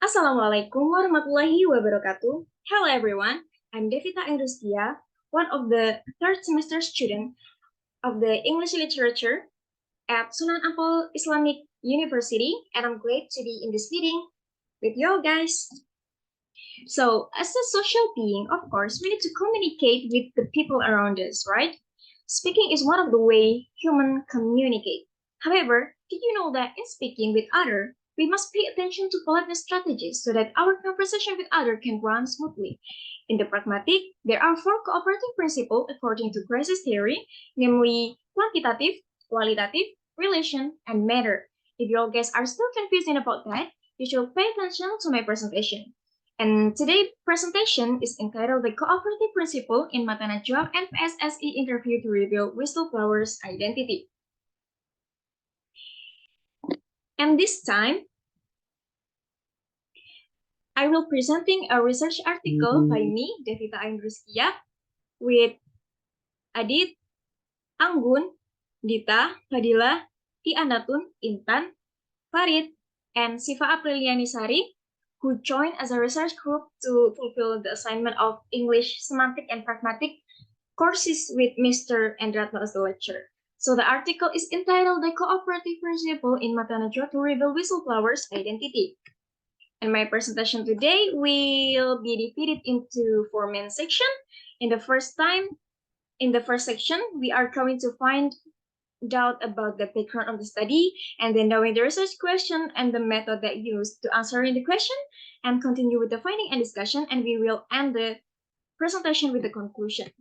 Assalamualaikum warahmatullahi wabarakatuh. Hello everyone, I'm Devita and Rizkiyah, one of the third semester student of the English literature at Sunan Ampel Islamic University, and I'm glad to be in this meeting with you guys. So, as a social being, of course, we need to communicate with the people around us, right? Speaking is one of the way humans communicate. However, did you know that in speaking with others, we must pay attention to politeness strategies so that our conversation with others can run smoothly. In the pragmatic, there are four cooperative principles according to crisis theory, namely quantitative, qualitative, relation, and matter. If your guests are still confusing about that, you should pay attention to my presentation. And today's presentation is entitled The Cooperative Principle in Mata Najwa and PSSE Interview to Reveal Whistleblower's Identity. And this time, I will presenting a research article by me, Devita and Rizkiyah, with Adit, Anggun, Dita, Fadila, Andatun, Intan, Farid, and Siva Aprilianisari, who joined as a research group to fulfill the assignment of English Semantic and Pragmatic courses with Mr. Endratno as the lecturer. So the article is entitled The Cooperative Principle in Mata Najwa to Reveal Whistleblower's Identity. And my presentation today will be divided into four main sections. In the first section, we are going to find out about the background of the study, and then knowing the research question and the method that used to answering the question, and continue with the finding and discussion, and we will end the presentation with the conclusion.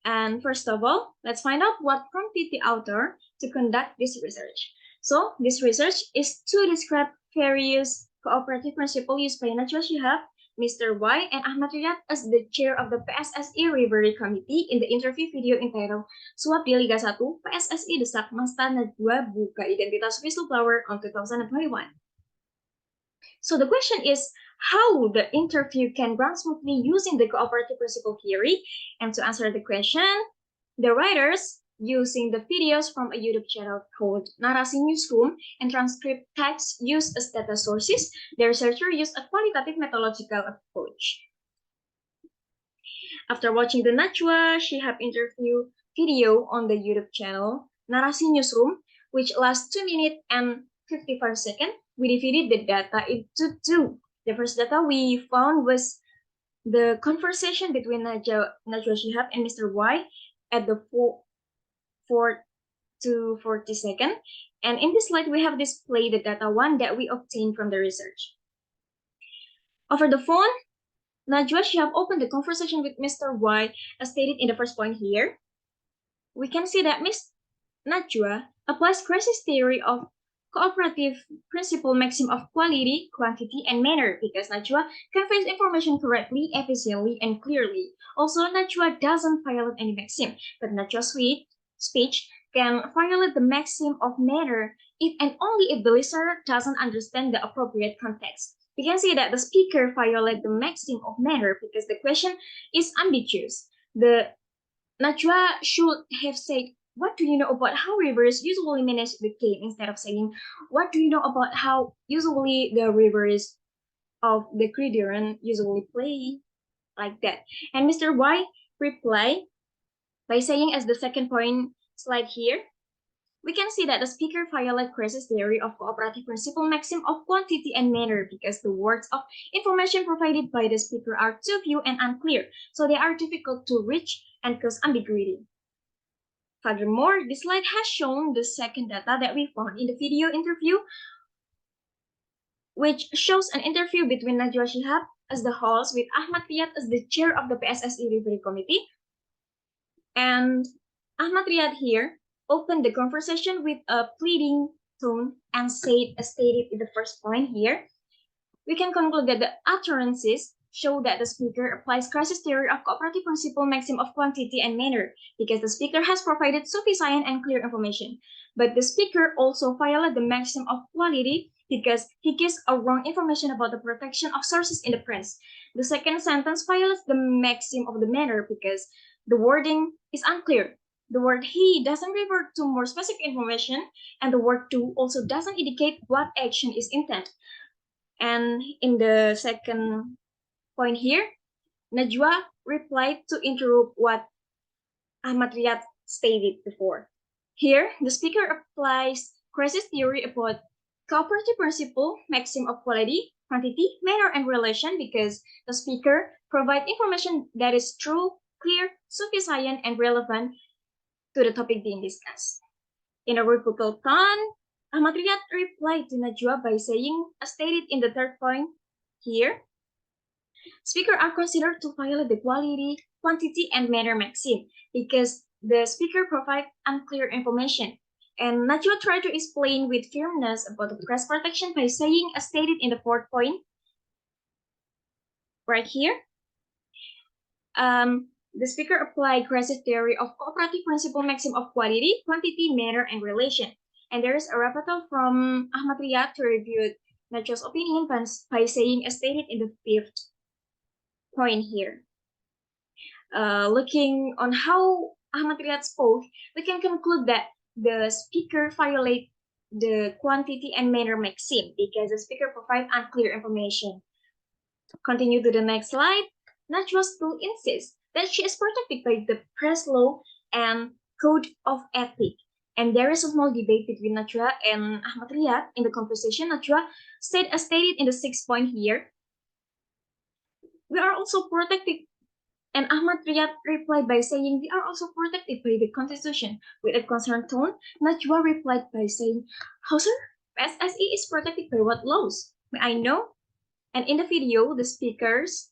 And first of all, let's find out what prompted the author to conduct this research. So this research is to describe various cooperative principles used by Najwa Shihab, Mr. Y, and Ahmad Riyad as the chair of the PSSI Reverie Committee in the interview video entitled Suap di Liga 1, PSSI Desak Masta Najwa Buka Identitas Whistleblower on 2021. So the question is how the interview can run smoothly using the cooperative principle theory. And to answer the question, the writers using the videos from a YouTube channel called Narasi Newsroom and transcript text used as data sources, the researcher used a qualitative methodological approach. After watching the Najwa Shihab interview video on the YouTube channel Narasi Newsroom, which lasts 2 minutes and 55 seconds, we divided the data into two. The first data we found was the conversation between Najwa Shihab and Mr. Y at the 4 to 40 second. And in this slide, we have displayed the data one that we obtained from the research. Over the phone, Najwa Shihab opened the conversation with Mr. Y as stated in the first point here. We can see that Ms. Najwa applies crisis theory of cooperative principle maxim of quality, quantity, and manner because Najwa conveys information correctly, efficiently, and clearly. Also, Najwa doesn't violate any maxim, but Najwa's speech can violate the maxim of manner if and only if the listener doesn't understand the appropriate context. We can see that the speaker violates the maxim of manner because the question is ambiguous. The Najwa should have said, what do you know about how rivers usually manage the game instead of saying, what do you know about how usually the rivers of the Criterion usually play like that? And Mr. Y replied by saying as the second point slide here, we can see that the speaker violates crisis theory of cooperative principle maxim of quantity and manner because the words of information provided by the speaker are too few and unclear, so they are difficult to reach and cause ambiguity. Furthermore, this slide has shown the second data that we found in the video interview, which shows an interview between Najwa Shihab as the host with Ahmad Riyad as the chair of the PSSI Referee Committee. And Ahmad Riyad here opened the conversation with a pleading tone and said, as stated in the first point here, we can conclude that the utterances show that the speaker applies crisis theory of cooperative principle maxim of quantity and manner because the speaker has provided sufficient and clear information. But the speaker also violates the maxim of quality because he gives a wrong information about the protection of sources in the press. The second sentence violates the maxim of the manner because the wording is unclear. The word he doesn't refer to more specific information, and the word to also doesn't indicate what action is intended. And in the second point here, Najwa replied to interrupt what Ahmad Riyad stated before. Here, the speaker applies crisis theory about cooperative principle, maxim of quality, quantity, manner, and relation because the speaker provides information that is true, clear, sufficient, and relevant to the topic being discussed. In a rebuttal tone, Ahmad Riyad replied to Najwa by saying, as stated in the third point here, speakers are considered to violate the quality, quantity, and manner maxim because the speaker provides unclear information. And Najwa tried to explain with firmness about the press protection by saying, as stated in the fourth point, right here, the speaker applied crisis theory of cooperative principle maxim of quality, quantity, manner, and relation. And there is a rebuttal from Ahmad Riyad to refute Najwa's opinion by saying, as stated in the fifth point here. Looking on how Ahmad Riyad spoke, we can conclude that the speaker violated the quantity and manner maxim because the speaker provides unclear information. Continue to the next slide. Najwa still insists that she is protected by the press law and code of ethics. And there is a small debate between Najwa and Ahmad Riyad in the conversation. Najwa said, as stated in the sixth point here, we are also protected. And Ahmad Riyad replied by saying, we are also protected by the Constitution. With a concerned tone, Najwa replied by saying, how sir? SSE is protected by what laws? May I know? And in the video, the speaker's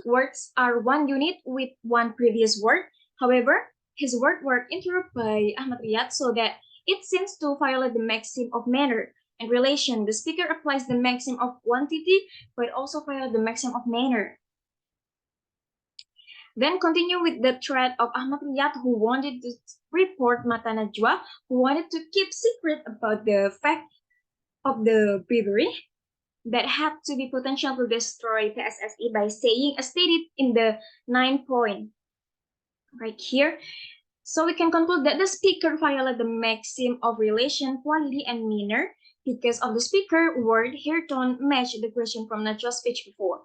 words are one unit with one previous word. However, his words were interrupted by Ahmad Riyad so that it seems to violate the maxim of manner and relation. The speaker applies the maxim of quantity, but also violates the maxim of manner. Then continue with the thread of Ahmad Riyad, who wanted to report Mata Najwa, who wanted to keep secret about the fact of the bribery that had to be potential to destroy PSSE by saying, as stated in the 9th point, right here. So we can conclude that the speaker violated the maxim of relation, quality, and manner because of the speaker word here don't match the question from Najwa's speech before.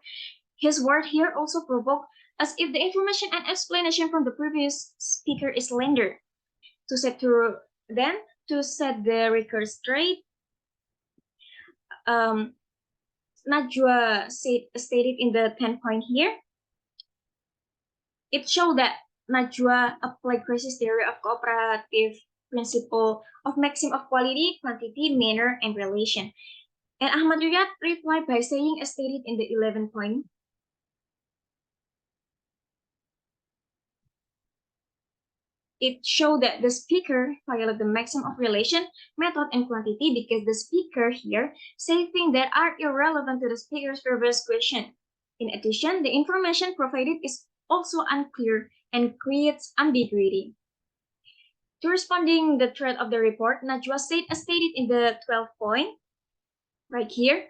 His word here also provoked as if the information and explanation from the previous speaker is slender. To set the record straight, Najwa stated in the 10th point here, it showed that Najwa applied crisis theory of cooperative principle of maxim of quality, quantity, manner, and relation. And Ahmad Riyad replied by saying, as stated in the 11th point, it showed that the speaker violated the maxim of relation, method, and quantity because the speaker here said things that are irrelevant to the speaker's previous question. In addition, the information provided is also unclear and creates ambiguity. To responding the thread of the report, Najwa said, as stated in the 12th point, right here,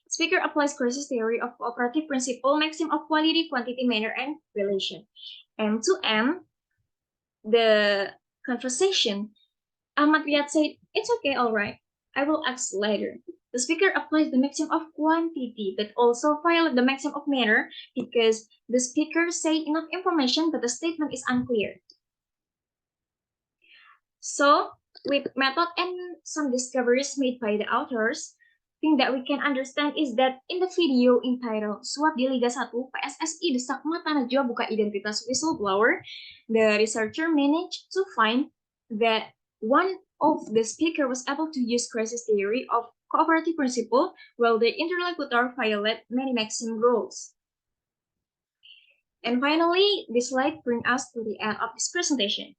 speaker applies crisis theory of cooperative principle, maxim of quality, quantity, manner, and relation. And to end the conversation, Ahmad Riyad said, it's okay, all right. I will ask later. The speaker applies the maxim of quantity, but also violates the maxim of manner because the speaker said enough information, but the statement is unclear. So, with method and some discoveries made by the authors, thing that we can understand is that in the video entitled Suap di Liga 1, PSSI desak Mata Najwa buka identitas whistleblower, the researcher managed to find that one of the speaker was able to use crisis theory of cooperative principle while the interlocutor violated many maxim rules. And finally, this slide brings us to the end of this presentation.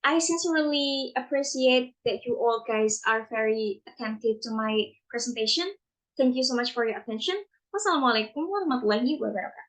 I sincerely appreciate that you all guys are very attentive to my presentation. Thank you so much for your attention. Wassalamualaikum warahmatullahi wabarakatuh.